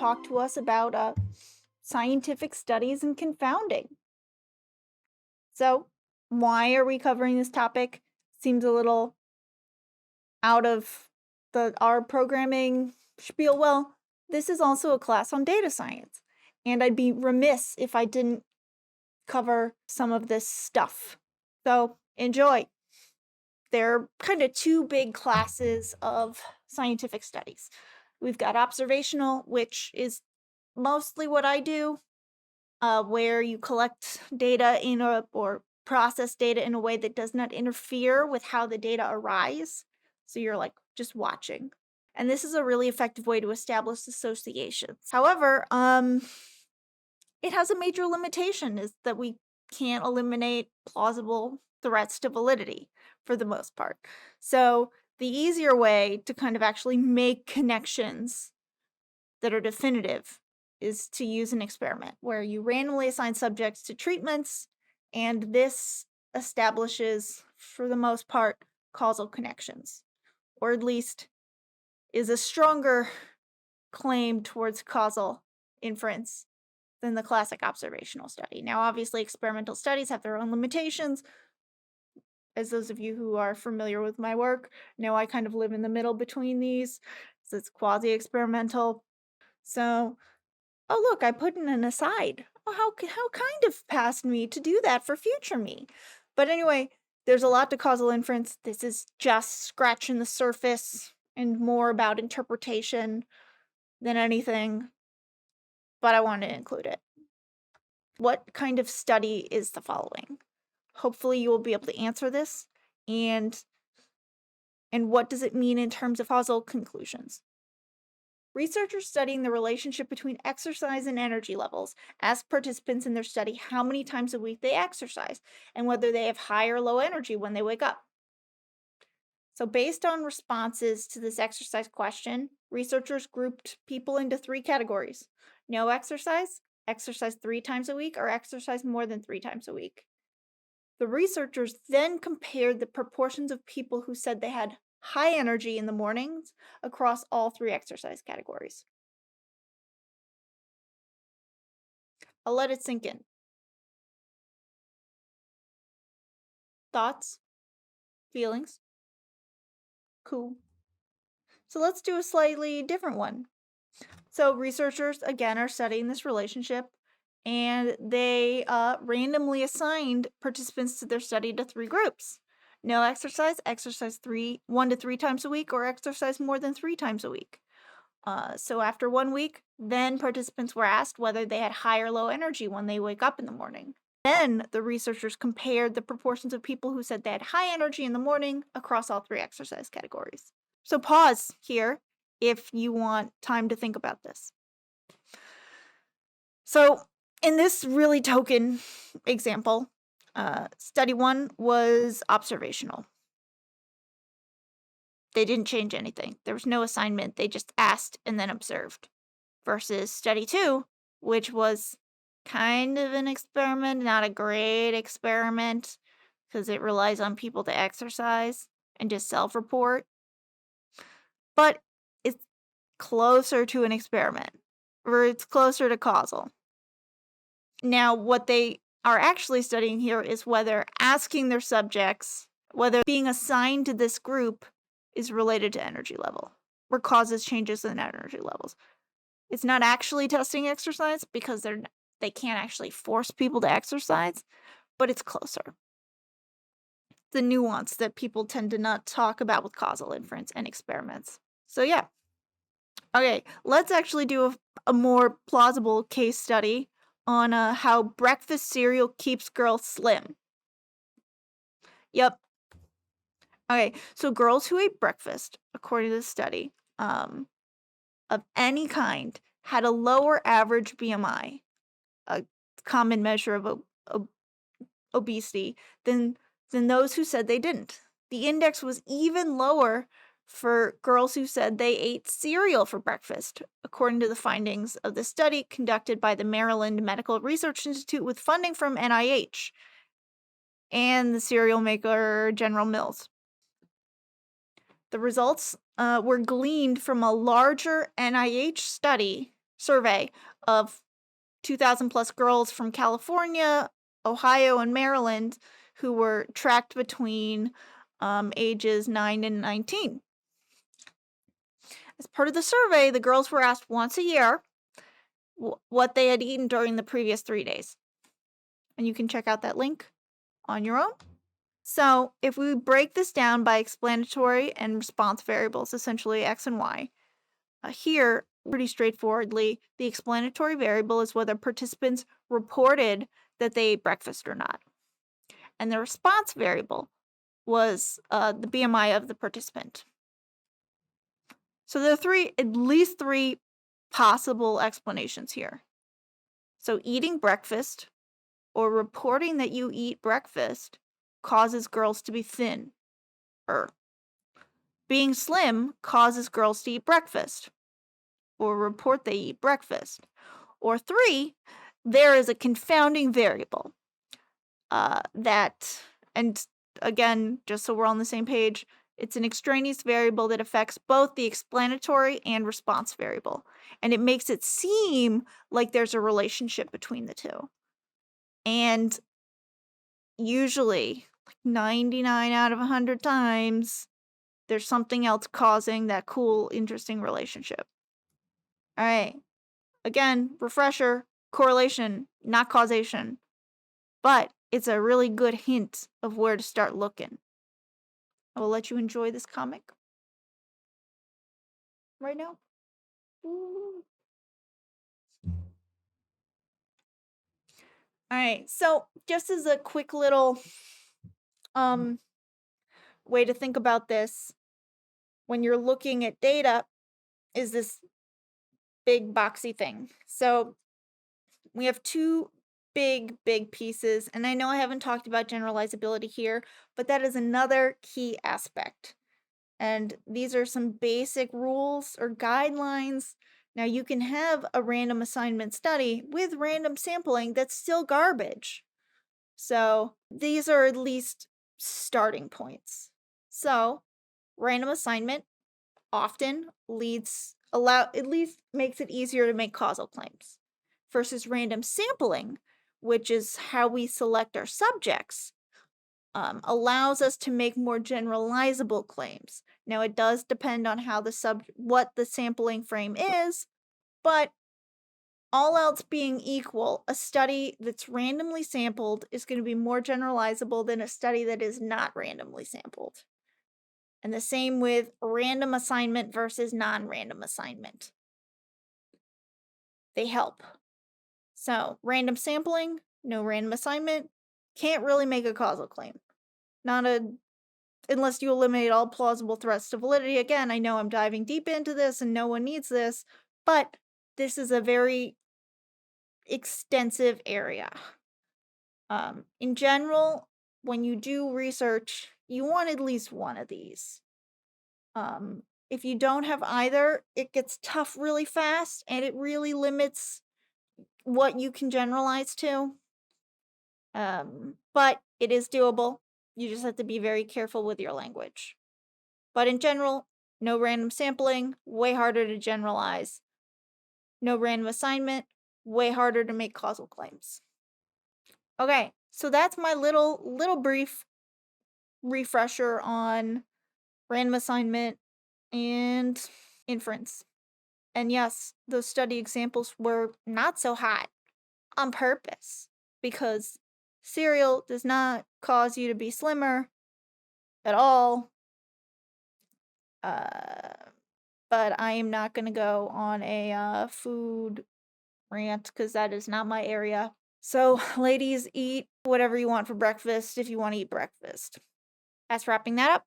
talk to us about scientific studies and confounding. So, why are we covering this topic? Seems a little out of our programming spiel. Well, this is also a class on data science, and I'd be remiss if I didn't cover some of this stuff. So, enjoy. There are kind of two big classes of scientific studies. We've got observational, which is mostly what I do, where you collect data or process data in a way that does not interfere with how the data arise. So you're like just watching. And this is a really effective way to establish associations. However, it has a major limitation is that we can't eliminate plausible threats to validity for the most part. So the easier way to kind of actually make connections that are definitive is to use an experiment where you randomly assign subjects to treatments, and this establishes, for the most part, causal connections, or at least is a stronger claim towards causal inference than the classic observational study. Now, obviously, experimental studies have their own limitations. As those of you who are familiar with my work know, I kind of live in the middle between these. So it's quasi-experimental. So, oh look, I put in an aside. Oh, how kind of past me to do that for future me. But anyway, there's a lot to causal inference. This is just scratching the surface and more about interpretation than anything. But I wanted to include it. What kind of study is the following? Hopefully you will be able to answer this. And what does it mean in terms of causal conclusions? Researchers studying the relationship between exercise and energy levels ask participants in their study how many times a week they exercise and whether they have high or low energy when they wake up. So, based on responses to this exercise question, researchers grouped people into three categories: no exercise, exercise 3 times a week, or exercise more than 3 times a week. The researchers then compared the proportions of people who said they had high energy in the mornings across all three exercise categories. I'll let it sink in. Thoughts? Feelings? Cool. So let's do a slightly different one. So researchers, again, are studying this relationship, and they randomly assigned participants to their study to 3 groups. No exercise, exercise 1 to 3 times a week, or exercise more than 3 times a week. So after 1 week, then participants were asked whether they had high or low energy when they wake up in the morning. Then the researchers compared the proportions of people who said they had high energy in the morning across all 3 exercise categories. So pause here if you want time to think about this. So in this really token example, study 1 was observational. They didn't change anything. There was no assignment. They just asked and then observed. Versus study 2, which was kind of an experiment, not a great experiment, because it relies on people to exercise and just self-report. But it's closer to an experiment, or it's closer to causal. Now, what they are actually studying here is whether asking their subjects, whether being assigned to this group is related to energy level, or causes changes in energy levels. It's not actually testing exercise because they can't actually force people to exercise, but it's closer. The nuance that people tend to not talk about with causal inference and experiments. So yeah. Okay, let's actually do a more plausible case study on how breakfast cereal keeps girls slim. Yep. Okay, so girls who ate breakfast, according to the study, of any kind, had a lower average BMI, a common measure of obesity, than those who said they didn't. The index was even lower for girls who said they ate cereal for breakfast, according to the findings of the study conducted by the Maryland Medical Research Institute with funding from NIH and the cereal maker General Mills. The results were gleaned from a larger NIH study survey of 2,000 plus girls from California, Ohio, and Maryland who were tracked between ages 9 and 19. As part of the survey, the girls were asked once a year what they had eaten during the previous 3 days. And you can check out that link on your own. So if we break this down by explanatory and response variables, essentially X and Y, here, pretty straightforwardly, the explanatory variable is whether participants reported that they ate breakfast or not. And the response variable was the BMI of the participant. So there are at least three possible explanations here. So eating breakfast or reporting that you eat breakfast causes girls to be thin. Being slim causes girls to eat breakfast or report they eat breakfast. Or 3, there is a confounding variable that, and again, just so we're on the same page, it's an extraneous variable that affects both the explanatory and response variable. And it makes it seem like there's a relationship between the two. And usually, 99 out of 100 times, there's something else causing that cool, interesting relationship. All right. Again, refresher, correlation, not causation. But it's a really good hint of where to start looking. I will let you enjoy this comic right now. Ooh. All right, so just as a quick little way to think about this when you're looking at data is this big boxy thing. So we have two big pieces, and I know I haven't talked about generalizability here, but that is another key aspect. And these are some basic rules or guidelines. Now, you can have a random assignment study with random sampling that's still garbage. So these are at least starting points. So random assignment often at least makes it easier to make causal claims versus random sampling, which is how we select our subjects, allows us to make more generalizable claims. Now, it does depend on how what the sampling frame is, but all else being equal, a study that's randomly sampled is going to be more generalizable than a study that is not randomly sampled. And the same with random assignment versus non-random assignment. They help. So, random sampling, no random assignment, can't really make a causal claim. Unless you eliminate all plausible threats to validity. Again, I know I'm diving deep into this and no one needs this, but this is a very extensive area. In general, when you do research, you want at least one of these. If you don't have either, it gets tough really fast and it really limits what you can generalize to. But it is doable. You just have to be very careful with your language. But in general, no random sampling, way harder to generalize. No random assignment, way harder to make causal claims. Okay, so that's my little brief refresher on random assignment and inference. And yes, those study examples were not so hot on purpose because cereal does not cause you to be slimmer at all. But I am not going to go on a food rant because that is not my area. So, ladies, eat whatever you want for breakfast if you want to eat breakfast. That's wrapping that up.